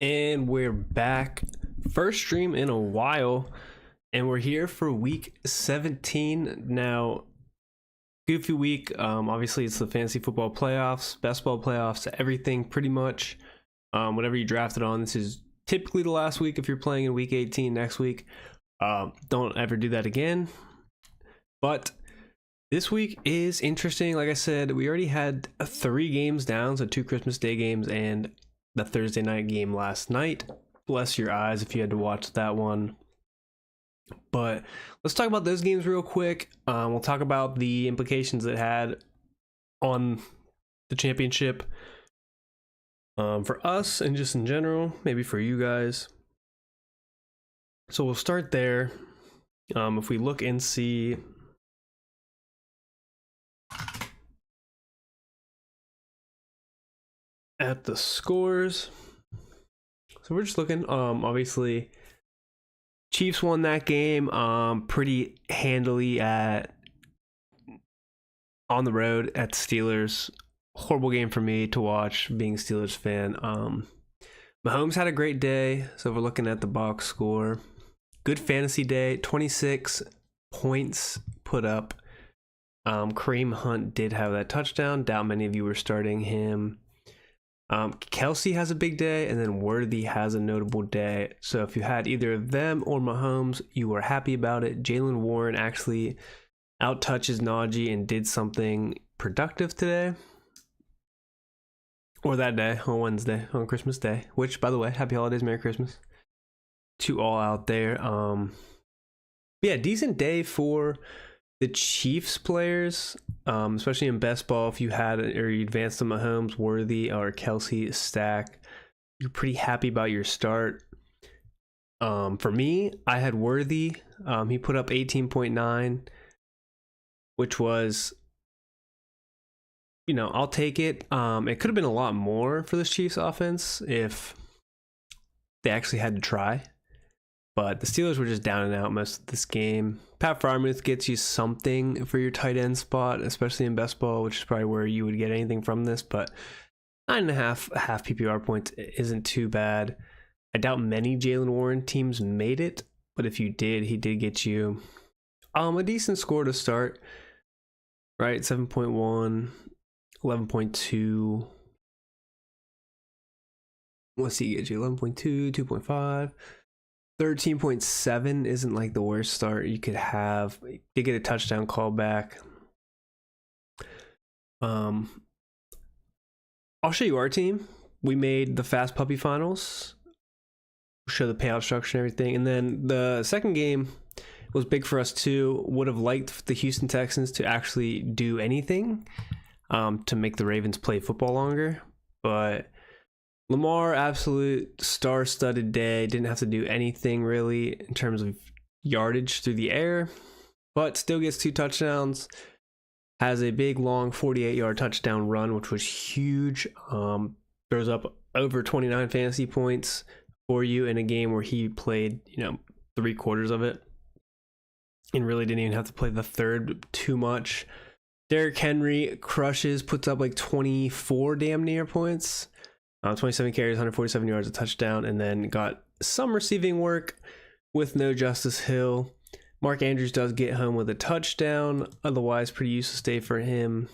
And we're back. First stream in a while, and we're here for week 17. Now, goofy week. Obviously, it's the fantasy football playoffs, best ball playoffs, everything pretty much. Whatever you drafted on, this is typically the last week if you're playing in week 18 next week. Don't ever do that again. But this week is interesting. Like I said, we already had 3 games down, so 2 Christmas Day games and the Thursday night game last night. Bless your eyes if you had to watch that one. But let's talk about those games real quick. We'll talk about the implications it had on the championship for us and just in general, maybe for you guys. So we'll start there. If we look and see at the scores, so we're just looking. Obviously Chiefs won that game pretty handily on the road at Steelers. Horrible game for me to watch, being a Steelers fan. Mahomes had a great day, so if we're looking at the box score, good fantasy day, 26 points put up. Kareem Hunt did have that touchdown. Doubt many of you were starting him. Kelsey has a big day, and then Worthy has a notable day. So if you had either of them or Mahomes, you were happy about it. Jaylen Warren actually out-touches Najee and did something productive today. Or that day, on Wednesday, on Christmas Day. Which, by the way, happy holidays, Merry Christmas to all out there. Yeah, decent day for the Chiefs players, especially in best ball. If you had or you advanced to Mahomes, Worthy, or Kelsey stack, you're pretty happy about your start. For me, I had Worthy. He put up 18.9, which was, I'll take it. It could have been a lot more for this Chiefs offense if they actually had to try. But the Steelers were just down and out most of this game. Pat Freiermuth gets you something for your tight end spot, especially in best ball, which is probably where you would get anything from this. But 9.5 half PPR points isn't too bad. I doubt many Jaylen Warren teams made it, but if you did, he did get you a decent score to start. Right, 7.1, 11.2. What's he get you? 11.2, 2.5. 13.7 isn't like the worst start you could have. You did get a touchdown call back. I'll show you our team. We made the Fast Puppy Finals. We'll show the payout structure and everything. And then the second game was big for us too. Would have liked the Houston Texans to actually do anything to make the Ravens play football longer. But Lamar, absolute star-studded day. Didn't have to do anything really in terms of yardage through the air, but still gets 2 touchdowns. Has a big, long 48-yard touchdown run, which was huge. Throws up over 29 fantasy points for you in a game where he played, 3/4 of it, and really didn't even have to play the third too much. Derrick Henry crushes, puts up like 24 damn near points. 27 carries, 147 yards, a touchdown, and then got some receiving work with no Justice Hill. Mark Andrews does get home with a touchdown. Otherwise, pretty useless day for him.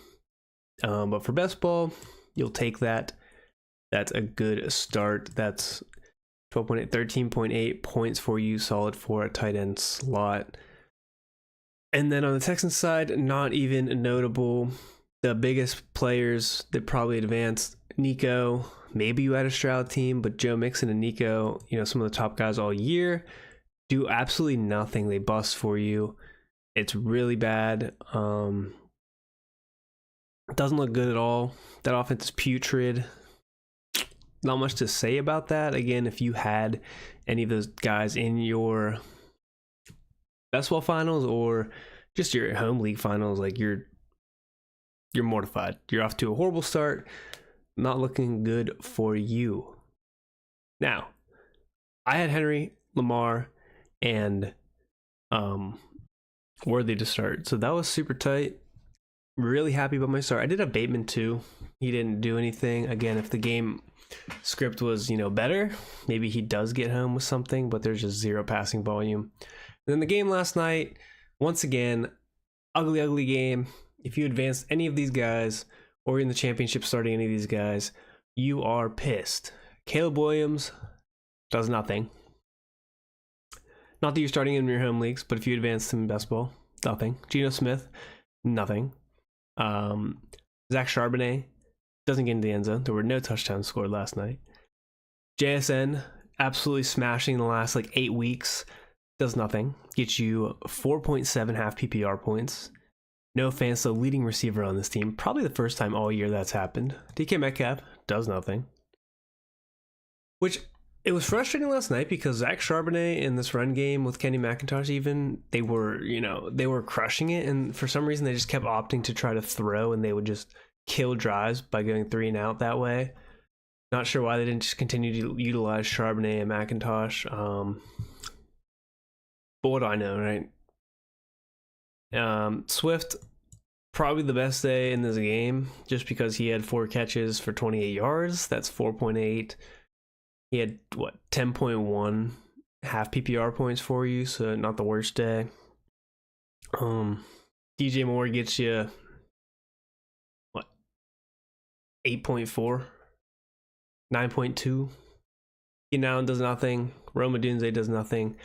But for best ball, you'll take that. That's a good start. That's 12.8, 13.8 points for you. Solid for a tight end slot. And then on the Texans side, not even notable. The biggest players that probably advanced, Nico. Maybe you had a Stroud team, but Joe Mixon and Nico, some of the top guys all year, do absolutely nothing. They bust for you. It's really bad. It doesn't look good at all. That offense is putrid. Not much to say about that. Again, if you had any of those guys in your best ball finals or just your home league finals, like you're mortified. You're off to a horrible start. Not looking good for you. Now, I had Henry, Lamar, and Worthy to start. So that was super tight. really happy about my start. I did have Bateman too. He didn't do anything. Again, if the game script was, better, maybe he does get home with something, but there's just zero passing volume. And then the game last night, once again, ugly game. If you advanced any of these guys, or you're in the championship starting any of these guys, you are pissed. Caleb Williams does nothing. Not that you're starting him in your home leagues, but if you advanced him in best ball, nothing. Geno Smith, nothing. Zach Charbonnet doesn't get into the end zone. There were no touchdowns scored last night. JSN, absolutely smashing the last 8 weeks, does nothing. Gets you 4.7 half PPR points. No offense, the leading receiver on this team. Probably the first time all year that's happened. DK Metcalf does nothing. Which, it was frustrating last night because Zach Charbonnet in this run game with Kenny McIntosh even, they were crushing it, and for some reason they just kept opting to try to throw, and they would just kill drives by going 3 and out that way. Not sure why they didn't just continue to utilize Charbonnet and McIntosh. But what do I know, right? Swift, probably the best day in this game, just because he had 4 catches for 28 yards. That's 4.8. He had 10.1 half PPR points for you, so not the worst day. DJ Moore gets you 8.4, 9.2. Keenan Allen does nothing. Rome Odunze does nothing.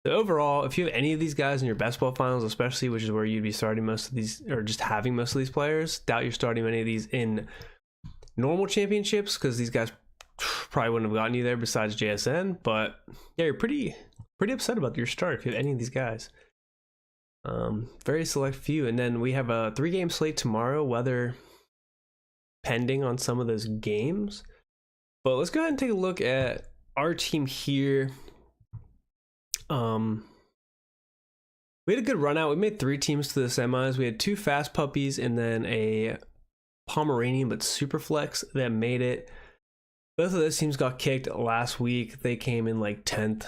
So overall, if you have any of these guys in your best ball finals, especially, which is where you'd be starting most of these, or just having most of these players, doubt you're starting any of these in normal championships, because these guys probably wouldn't have gotten you there besides JSN. But yeah, you're pretty upset about your start if you have any of these guys. Very select few. And then we have a 3-game slate tomorrow, weather pending on some of those games. But let's go ahead and take a look at our team here. We had a good run out. We made 3 teams to the semis. We had 2 fast puppies and then a Pomeranian but super flex that made it. Both of those teams got kicked last week. They came in 10th.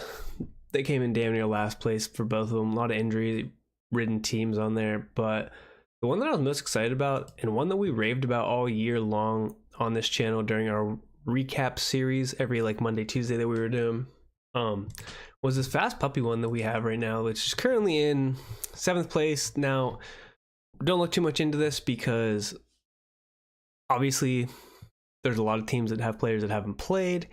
They came in damn near last place for both of them. A lot of injury-ridden teams on there. But the one that I was most excited about, and one that we raved about all year long on this channel during our recap series every Monday, Tuesday that we were doing, was this fast puppy one that we have right now, which is currently in 7th place. Now, don't look too much into this because obviously there's a lot of teams that have players that haven't played,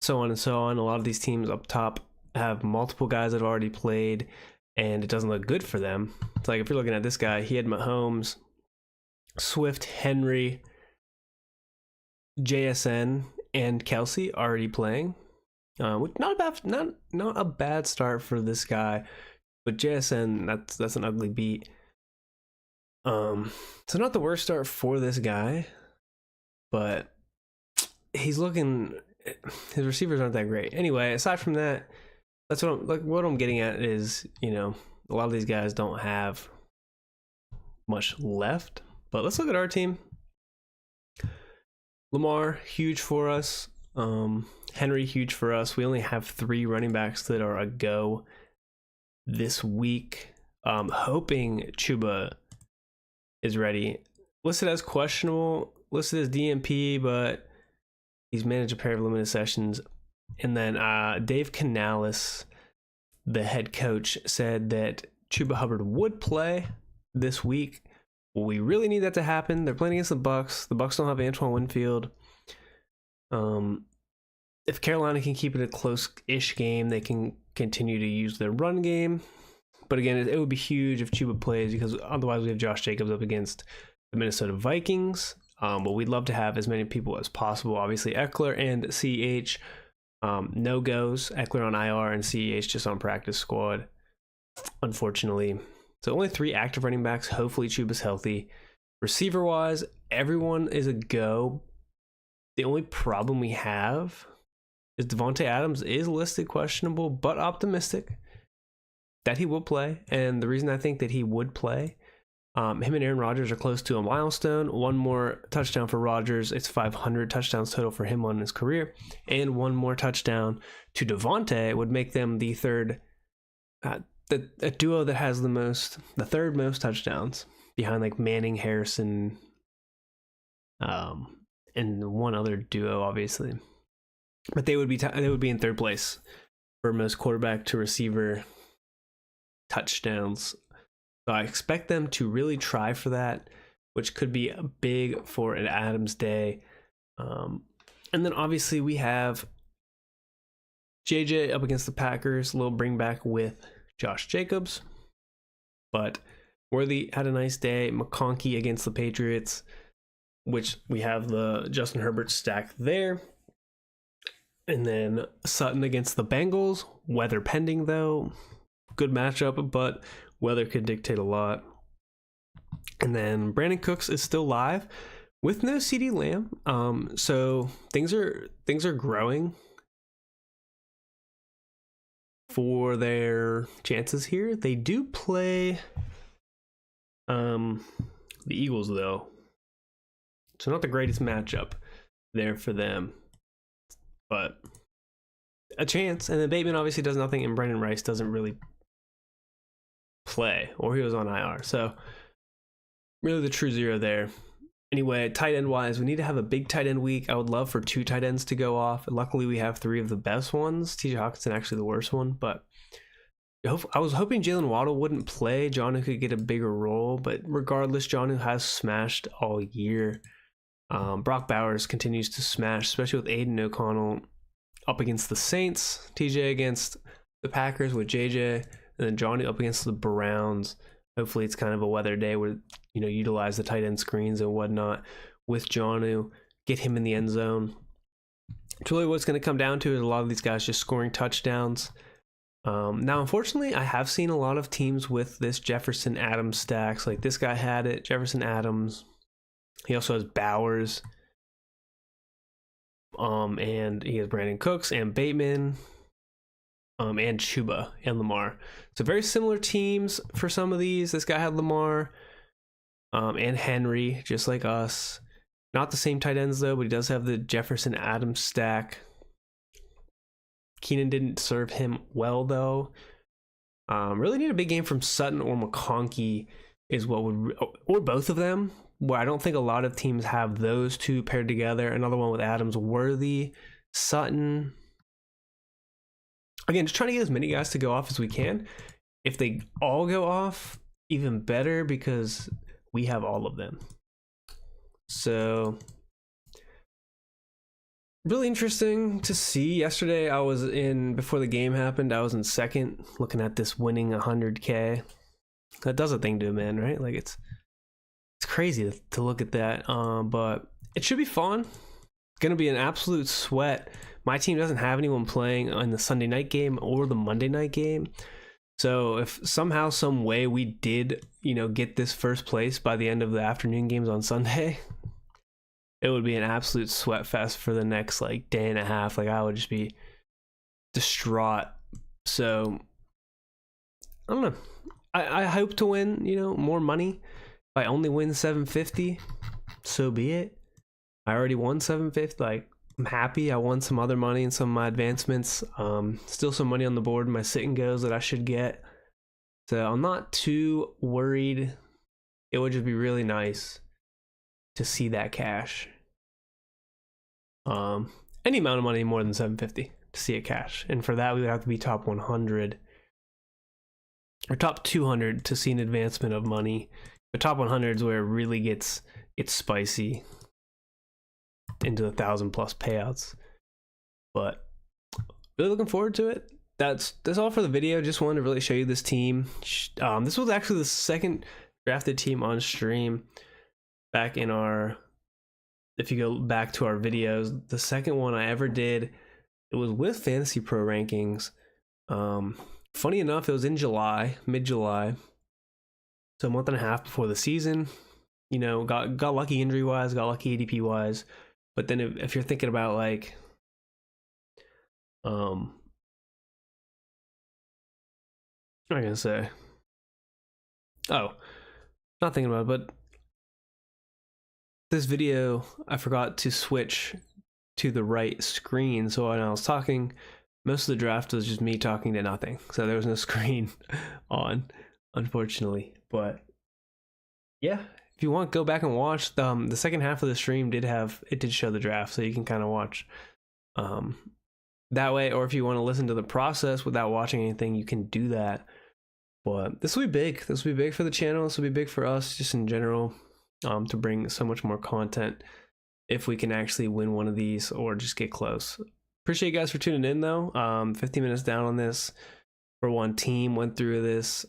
so on and so on. A lot of these teams up top have multiple guys that have already played, and it doesn't look good for them. It's like if you're looking at this guy, he had Mahomes, Swift, Henry, JSN, and Kelsey already playing. Not a bad start for this guy, but JSN, that's an ugly beat. So not the worst start for this guy, but his receivers aren't that great. Anyway, aside from that, that's what I'm getting at is, a lot of these guys don't have much left. But let's look at our team. Lamar, huge for us. Henry, huge for us. We only have 3 running backs that are a go this week. Hoping Chuba is ready. Listed as questionable, listed as DMP, but he's managed a pair of limited sessions. And then Dave Canales, the head coach, said that Chuba Hubbard would play this week. Well, we really need that to happen. They're playing against the Bucks. The Bucks don't have Antoine Winfield. If Carolina can keep it a close-ish game, they can continue to use their run game. But again, it would be huge if Chuba plays, because otherwise we have Josh Jacobs up against the Minnesota Vikings. But we'd love to have as many people as possible. Obviously, Eckler and CEH, no goes. Eckler on IR and CEH just on practice squad, unfortunately. So only 3 active running backs. Hopefully Chuba's healthy. Receiver-wise, everyone is a go. The only problem we have is Devontae Adams is listed questionable, but optimistic that he will play. And the reason I think that he would play, him and Aaron Rodgers are close to a milestone. 1 more touchdown for Rodgers. It's 500 touchdowns total for him on his career. And 1 more touchdown to Devontae would make them the third, a duo that has the 3rd most touchdowns behind like Manning, Harrison, and one other duo, obviously. But they would be in third place for most quarterback to receiver touchdowns. So I expect them to really try for that, which could be big for an Adams day. And then obviously we have JJ up against the Packers, a little bring back with Josh Jacobs. But Worthy had a nice day. McConkey against the Patriots, which we have the Justin Herbert stack there. And then Sutton against the Bengals, weather pending though. Good matchup, but weather could dictate a lot. And then Brandon Cooks is still live with no CeeDee Lamb. So things are growing for their chances here. They do play the Eagles though. So not the greatest matchup there for them. But a chance. And then Bateman obviously does nothing, and Brendan Rice doesn't really play, or he was on IR. So really the true zero there. Anyway, tight end wise, we need to have a big tight end week. I would love for 2 tight ends to go off. Luckily, we have 3 of the best ones. TJ Hawkinson actually the worst one, but I was hoping Jalen Waddle wouldn't play. Jonnu could get a bigger role, but regardless, Jonnu has smashed all year. Brock Bowers continues to smash, especially with Aiden O'Connell up against the Saints, TJ against the Packers with JJ, and then Johnny up against the Browns. Hopefully it's kind of a weather day where, utilize the tight end screens and whatnot with Jonnu, get him in the end zone. It's really what it's going to come down to is a lot of these guys just scoring touchdowns. Now, unfortunately, I have seen a lot of teams with this Jefferson Adams stacks. Like this guy had it, Jefferson Adams. He also has Bowers. And he has Brandon Cooks and Bateman. And Chuba and Lamar. So very similar teams for some of these. This guy had Lamar and Henry, just like us. Not the same tight ends though, but he does have the Jefferson Adams stack. Keenan didn't serve him well though. Really need a big game from Sutton or McConkey is what would, or both of them. Where I don't think a lot of teams have those two paired together. Another one with Adams, Worthy, Sutton. Again, just trying to get as many guys to go off as we can. If they all go off, even better because we have all of them. So, really interesting to see. Yesterday, before the game happened, I was in second looking at this winning 100K. That does a thing to a man, right? Like it's crazy to look at that. But it should be fun. It's going to be an absolute sweat. My team doesn't have anyone playing on the Sunday night game or the Monday night game. So if somehow, some way we did, get this first place by the end of the afternoon games on Sunday, it would be an absolute sweat fest for the next day and a half. Like I would just be distraught. So I don't know. I hope to win, more money. If I only win 750, so be it. I already won 750. I'm happy. I won some other money in some of my advancements. Still some money on the board in my sit and goes that I should get. So I'm not too worried. It would just be really nice to see that cash. Any amount of money more than 750 to see it cash. And for that, we would have to be top 100 or top 200 to see an advancement of money. The top 100 is where it really gets spicy into the 1,000+ payouts. But really looking forward to it. That's all for the video. Just wanted to really show you this team. This was actually the second drafted team on stream back in if you go back to our videos, the second one I ever did, it was with Fantasy Pro Rankings. Funny enough, it was in July, mid-July. So a month and a half before the season. Got lucky injury-wise, got lucky ADP-wise. But then if you're thinking about what am I gonna say? Oh, not thinking about it, but this video, I forgot to switch to the right screen. So when I was talking, most of the draft was just me talking to nothing. So there was no screen on, unfortunately. But Yeah, if you want, go back and watch the second half of the stream. Did show the draft, so you can kind of watch um, that way. Or if you want to listen to the process without watching anything, you can do that. But this will be big. This will be big for the channel. This will be big for us, just in general, to bring so much more content. If we can actually win one of these or just get close. Appreciate you guys for tuning in though. 15 minutes down on this for one team. Went through this.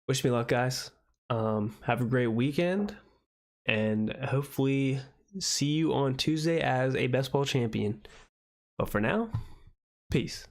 Wish me luck, guys. Have a great weekend, and hopefully see you on Tuesday as a best ball champion. But for now, peace.